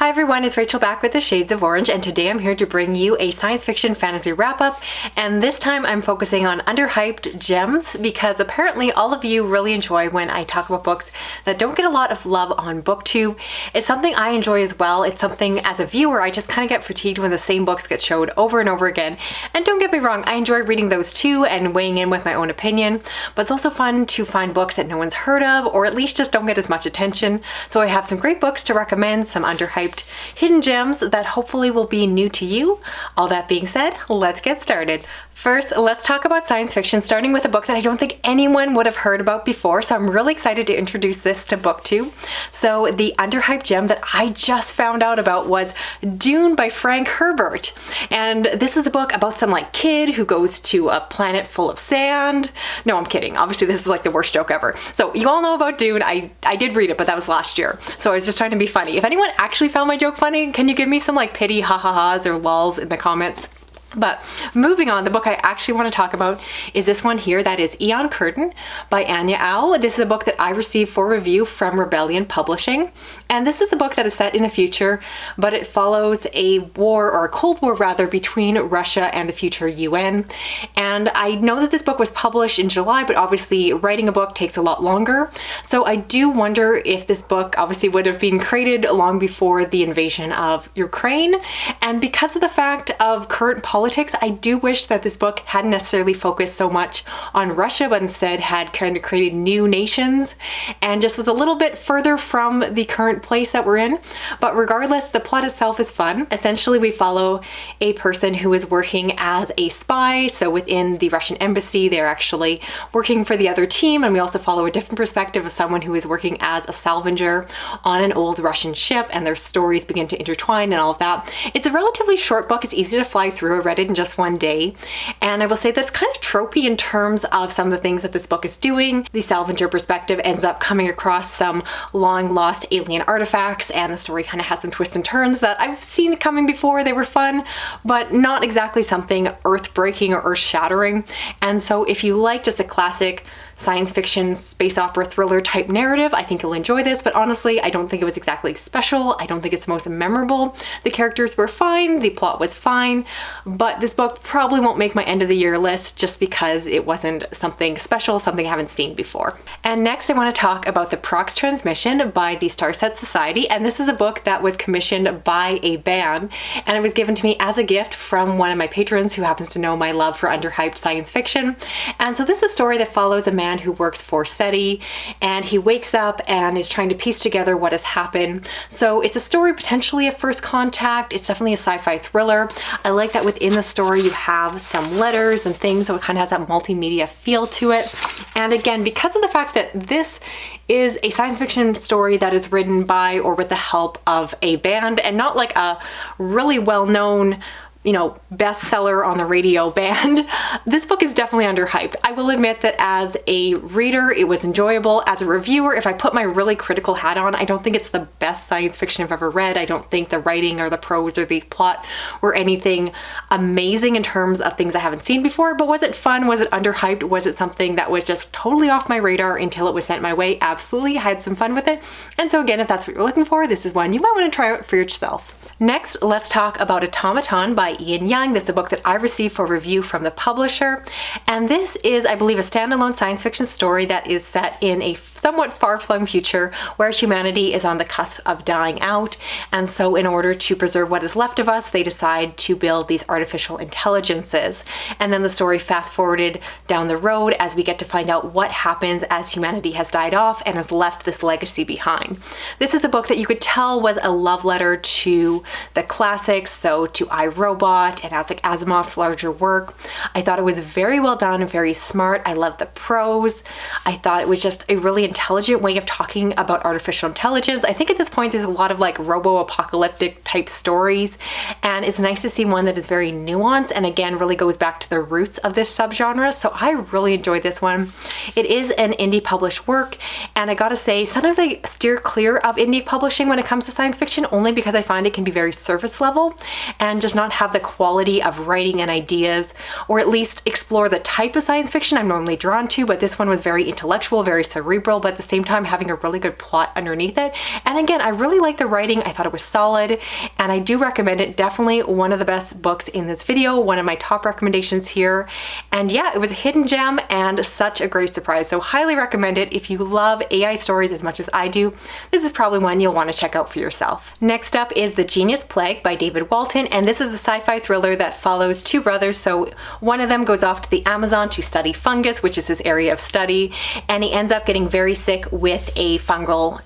Hi everyone, it's Rachel back with the Shades of Orange, and today I'm here to bring you a science fiction fantasy wrap-up, and this time I'm focusing on underhyped gems because apparently all of you really enjoy when I talk about books that don't get a lot of love on BookTube. It's something I enjoy as well. It's something as a viewer I just kind of get fatigued when the same books get showed over and over again, and don't get me wrong, I enjoy reading those too and weighing in with my own opinion, but it's also fun to find books that no one's heard of or at least just don't get as much attention. So I have some great books to recommend, some underhyped hidden gems that hopefully will be new to you. All that being said, let's get started. First, let's talk about science fiction, starting with a book that I don't think anyone would have heard about before, so I'm really excited to introduce this to BookTube. So the underhyped gem that I just found out about was Dune by Frank Herbert. And this is a book about some kid who goes to a planet full of sand. No, I'm kidding. Obviously this is the worst joke ever. So you all know about Dune. I did read it, but that was last year. So I was just trying to be funny. If anyone actually found my joke funny, can you give me some pity ha-ha-has or lulls in the comments? But moving on, the book I actually want to talk about is this one here, that is Eon Curtain by Anya Ow. This is a book that I received for review from Rebellion Publishing. And this is a book that is set in the future, but it follows a war, or a Cold War rather, between Russia and the future UN. And I know that this book was published in July, but obviously writing a book takes a lot longer. So I do wonder if this book obviously would have been created long before the invasion of Ukraine. And because of the fact of current politics, I do wish that this book hadn't necessarily focused so much on Russia, but instead had kind of created new nations and just was a little bit further from the current place that we're in. But regardless, the plot itself is fun. Essentially, we follow a person who is working as a spy. So within the Russian embassy, they're actually working for the other team. And we also follow a different perspective of someone who is working as a salvager on an old Russian ship, and their stories begin to intertwine and all of that. It's a relatively short book. It's easy to fly through. I read it in just one day. And I will say that's kind of tropey in terms of some of the things that this book is doing. The salvager perspective ends up coming across some long lost alien artifacts, and the story kind of has some twists and turns that I've seen coming before. They were fun, but not exactly something earth-breaking or earth-shattering. And so if you like just a classic science fiction, space opera, thriller type narrative, I think you'll enjoy this, but honestly, I don't think it was exactly special. I don't think it's the most memorable. The characters were fine, the plot was fine, but this book probably won't make my end of the year list just because it wasn't something special, something I haven't seen before. And next I want to talk about the PROX transmission by the Starset Society, and this is a book that was commissioned by a band, and it was given to me as a gift from one of my patrons who happens to know my love for underhyped science fiction. And so this is a story that follows a man who works for SETI, and he wakes up and is trying to piece together what has happened. So it's a story potentially of first contact. It's definitely a sci-fi thriller. I like that within the story you have some letters and things, so it kind of has that multimedia feel to it. And again, because of the fact that this is a science fiction story that is written by or with the help of a band and not like a really well-known bestseller on the radio band, this book is definitely underhyped. I will admit that as a reader, it was enjoyable. As a reviewer, if I put my really critical hat on, I don't think it's the best science fiction I've ever read. I don't think the writing or the prose or the plot were anything amazing in terms of things I haven't seen before, but was it fun? Was it underhyped? Was it something that was just totally off my radar until it was sent my way? Absolutely, I had some fun with it. And so again, if that's what you're looking for, this is one you might want to try out for yourself. Next, let's talk about Automaton by Ian Young. This is a book that I received for review from the publisher. And this is, I believe, a standalone science fiction story that is set in a somewhat far-flung future where humanity is on the cusp of dying out. And so in order to preserve what is left of us, they decide to build these artificial intelligences. And then the story fast-forwarded down the road as we get to find out what happens as humanity has died off and has left this legacy behind. This is a book that you could tell was a love letter to the classics, so to I, Robot and Isaac Asimov's larger work. I thought it was very well done and very smart. I love the prose. I thought it was just a really intelligent way of talking about artificial intelligence. I think at this point there's a lot of robo-apocalyptic type stories, and it's nice to see one that is very nuanced and again really goes back to the roots of this subgenre. So I really enjoyed this one. It is an indie published work, and I gotta say, sometimes I steer clear of indie publishing when it comes to science fiction only because I find it can be very very surface level and just not have the quality of writing and ideas, or at least explore the type of science fiction I'm normally drawn to. But this one was very intellectual, very cerebral, but at the same time having a really good plot underneath it. And again, I really liked the writing. I thought it was solid, and I do recommend it. Definitely one of the best books in this video, one of my top recommendations here. And yeah, it was a hidden gem and such a great surprise. So highly recommend it. If you love AI stories as much as I do, this is probably one you'll want to check out for yourself. Next up is The Genius Plague by David Walton, and this is a sci-fi thriller that follows two brothers. So one of them goes off to the Amazon to study fungus, which is his area of study, and he ends up getting very sick with a fungal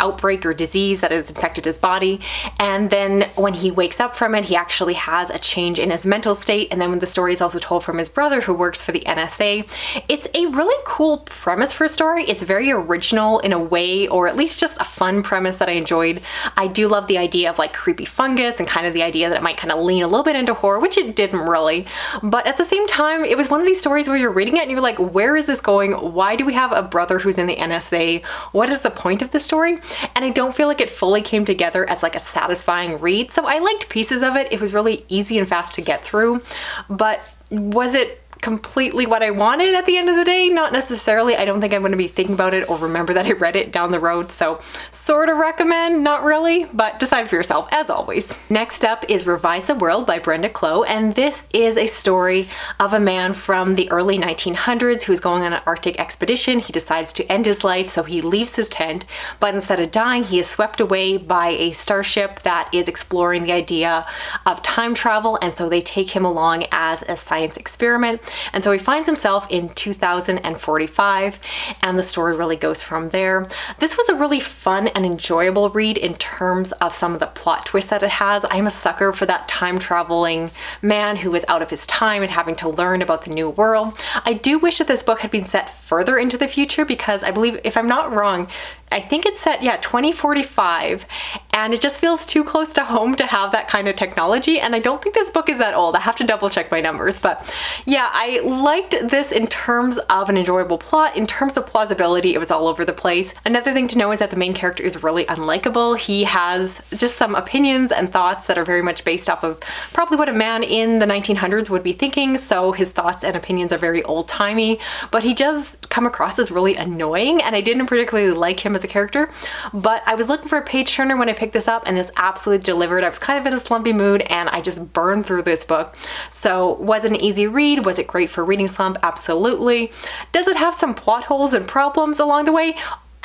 outbreak or disease that has infected his body. And then when he wakes up from it, he actually has a change in his mental state. And then when the story is also told from his brother, who works for the NSA. It's a really cool premise for a story. It's very original in a way, or at least just a fun premise that I enjoyed. I do love the idea of like creepy fungus and kind of the idea that it might kind of lean a little bit into horror, which it didn't really. But at the same time, it was one of these stories where you're reading it and you're like, where is this going? Why do we have a brother who's in the NSA? What is the point of this story? And I don't feel like it fully came together as like a satisfying read. So I liked pieces of it. It was really easy and fast to get through, but was it completely what I wanted at the end of the day? Not necessarily. I don't think I'm going to be thinking about it or remember that I read it down the road. So sort of recommend, not really, but decide for yourself as always. Next up is Revise the World by Brenda Clough, and this is a story of a man from the early 1900s who's going on an Arctic expedition. He decides to end his life, so he leaves his tent, but instead of dying, he is swept away by a starship that is exploring the idea of time travel, and so they take him along as a science experiment. And so he finds himself in 2045, and the story really goes from there. This was a really fun and enjoyable read in terms of some of the plot twists that it has. I'm a sucker for that time traveling man who is out of his time and having to learn about the new world. I do wish that this book had been set further into the future, because I believe, if I'm not wrong, I think it's set, 2045, and it just feels too close to home to have that kind of technology, and I don't think this book is that old. I have to double check my numbers, but yeah, I liked this in terms of an enjoyable plot. In terms of plausibility, it was all over the place. Another thing to know is that the main character is really unlikable. He has just some opinions and thoughts that are very much based off of probably what a man in the 1900s would be thinking, so his thoughts and opinions are very old-timey, but he does come across as really annoying, and I didn't particularly like him as a character. But I was looking for a page turner when I picked this up, and this absolutely delivered. I was kind of in a slumpy mood, and I just burned through this book. So was it an easy read? Was it great for a reading slump? Absolutely. Does it have some plot holes and problems along the way?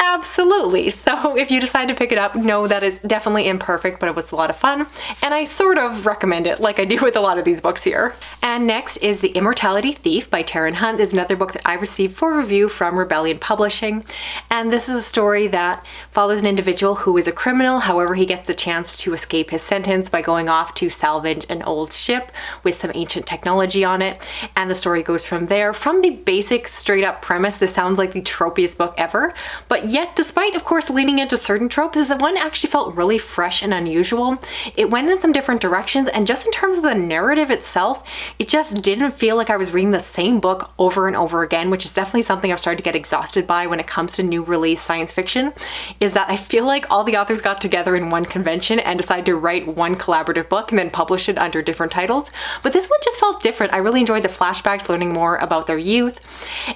Absolutely. So if you decide to pick it up, know that it's definitely imperfect, but it was a lot of fun, and I sort of recommend it like I do with a lot of these books here. And next is The Immortality Thief by Taran. This is another book that I received for review from Rebellion Publishing, and this is a story that follows an individual who is a criminal. However, he gets the chance to escape his sentence by going off to salvage an old ship with some ancient technology on it, and the story goes from there. From the basic straight up premise, this sounds like the tropiest book ever, but yet, despite of course leaning into certain tropes, is that one actually felt really fresh and unusual. It went in some different directions, and just in terms of the narrative itself, it just didn't feel like I was reading the same book over and over again, which is definitely something I've started to get exhausted by when it comes to new release science fiction, is that I feel like all the authors got together in one convention and decided to write one collaborative book and then publish it under different titles. But this one just felt different. I really enjoyed the flashbacks, learning more about their youth,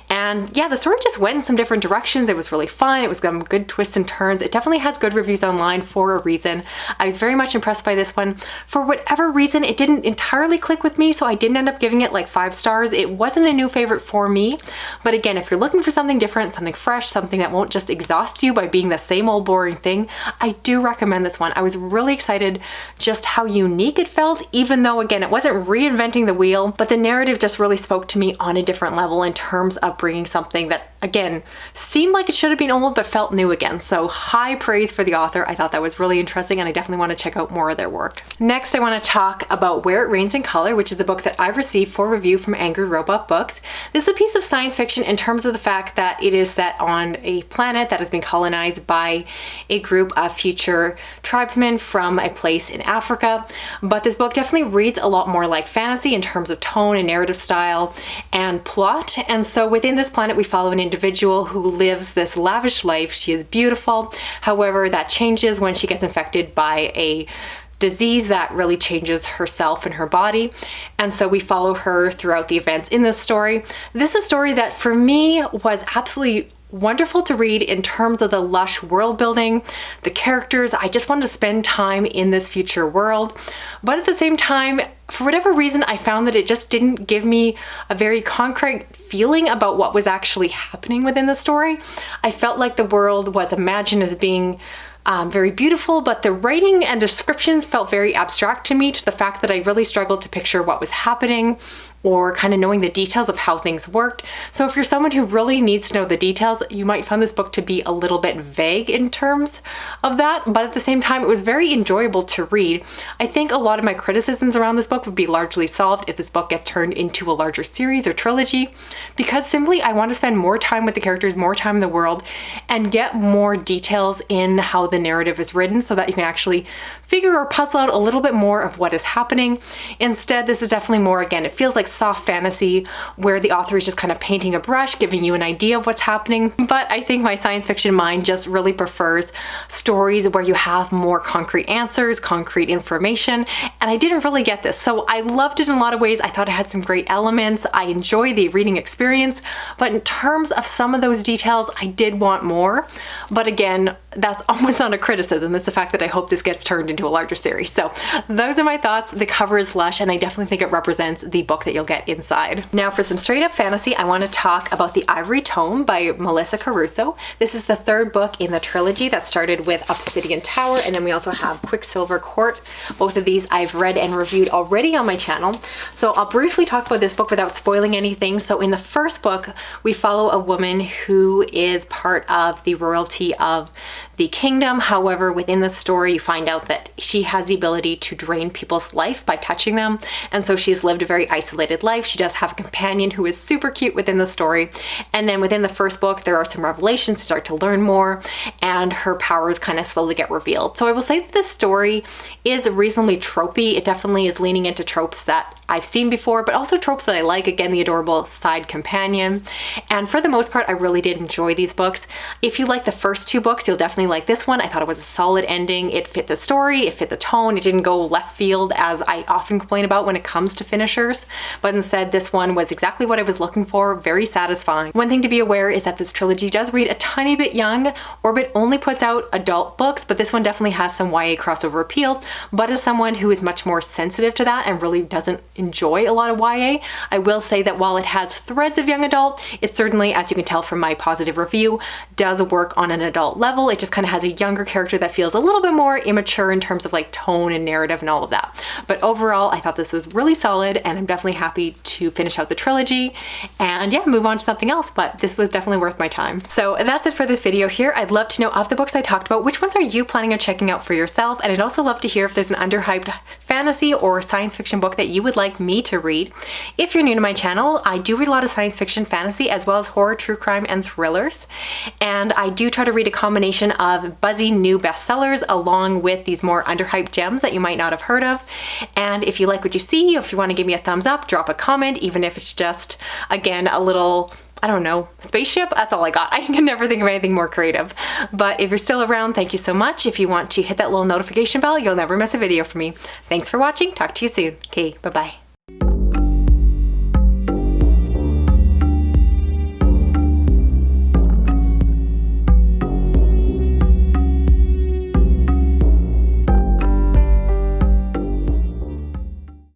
and yeah, the story just went in some different directions. It was really fun. It was some good twists and turns. It definitely has good reviews online for a reason. I was very much impressed by this one. For whatever reason, it didn't entirely click with me, so I didn't end up giving it like 5 stars. It wasn't a new favorite for me, but again, if you're looking for something different, something fresh, something that won't just exhaust you by being the same old boring thing, I do recommend this one. I was really excited just how unique it felt, even though again, it wasn't reinventing the wheel, but the narrative just really spoke to me on a different level in terms of bringing something that again seemed like it should have been old but felt new again. So high praise for the author. I thought that was really interesting, and I definitely want to check out more of their work. Next, I want to talk about Where It Rains in Color, which is a book that I've received for review from Angry Robot Books. This is a piece of science fiction in terms of the fact that it is set on a planet that has been colonized by a group of future tribesmen from a place in Africa. But this book definitely reads a lot more like fantasy in terms of tone and narrative style and plot. And so within this planet, we follow an individual who lives this lavish life. She is beautiful. However, that changes when she gets infected by a disease that really changes herself and her body. And so we follow her throughout the events in this story. This is a story that for me was absolutely wonderful to read in terms of the lush world building, the characters. I just wanted to spend time in this future world. But at the same time, for whatever reason, I found that it just didn't give me a very concrete feeling about what was actually happening within the story. I felt like the world was imagined as being very beautiful, but the writing and descriptions felt very abstract to me, to the fact that I really struggled to picture what was happening or kind of knowing the details of how things worked. So if you're someone who really needs to know the details, you might find this book to be a little bit vague in terms of that, but at the same time, it was very enjoyable to read. I think a lot of my criticisms around this book would be largely solved if this book gets turned into a larger series or trilogy, because simply I want to spend more time with the characters, more time in the world, and get more details in how the narrative is written so that you can actually figure or puzzle out a little bit more of what is happening. Instead, this is definitely more, again, it feels like soft fantasy where the author is just kind of painting a brush, giving you an idea of what's happening. But I think my science fiction mind just really prefers stories where you have more concrete answers, concrete information, and I didn't really get this. So I loved it in a lot of ways. I thought it had some great elements. I enjoyed the reading experience, but in terms of some of those details, I did want more. But again, that's almost not a criticism. It's the fact that I hope this gets turned into a larger series. So those are my thoughts. The cover is lush, and I definitely think it represents the book that you'll get inside. Now for some straight up fantasy, I want to talk about the Ivory Tome by Melissa Caruso. This is the third book in the trilogy that started with Obsidian Tower, and then we also have Quicksilver Court. Both of these I've read and reviewed already on my channel. So I'll briefly talk about this book without spoiling anything. So in the first book, we follow a woman who is part of the royalty of the kingdom. However, within the story, you find out that she has the ability to drain people's life by touching them. And so she's lived a very isolated life. She does have a companion who is super cute within the story. And then within the first book, there are some revelations to start to learn more, and her powers kind of slowly get revealed. So I will say that this story is reasonably tropey. It definitely is leaning into tropes that I've seen before, but also tropes that I like. Again, the adorable side companion. And for the most part, I really did enjoy these books. If you like the first two books, you'll definitely like this one. I thought it was a solid ending. It fit the story, it fit the tone, it didn't go left field as I often complain about when it comes to finishers, but instead this one was exactly what I was looking for, very satisfying. One thing to be aware is that this trilogy does read a tiny bit young. Orbit only puts out adult books, but this one definitely has some YA crossover appeal. But as someone who is much more sensitive to that and really doesn't enjoy a lot of YA, I will say that while it has threads of young adult, it certainly, as you can tell from my positive review, does work on an adult level. It just kind of has a younger character that feels a little bit more immature in terms of like tone and narrative and all of that. But overall, I thought this was really solid, and I'm definitely happy to finish out the trilogy and yeah, move on to something else, but this was definitely worth my time. So that's it for this video here. I'd love to know, of the books I talked about, which ones are you planning on checking out for yourself? And I'd also love to hear if there's an underhyped fantasy or science fiction book that you would like me to read. If you're new to my channel, I do read a lot of science fiction, fantasy, as well as horror, true crime, and thrillers. And I do try to read a combination of buzzy new bestsellers along with these more underhyped gems that you might not have heard of. And if you like what you see, if you want to give me a thumbs up, drop a comment, even if it's just, again, a little, I don't know, spaceship. That's all I got. I can never think of anything more creative. But if you're still around, thank you so much. If you want to hit that little notification bell, you'll never miss a video from me. Thanks for watching. Talk to you soon. Okay, bye-bye.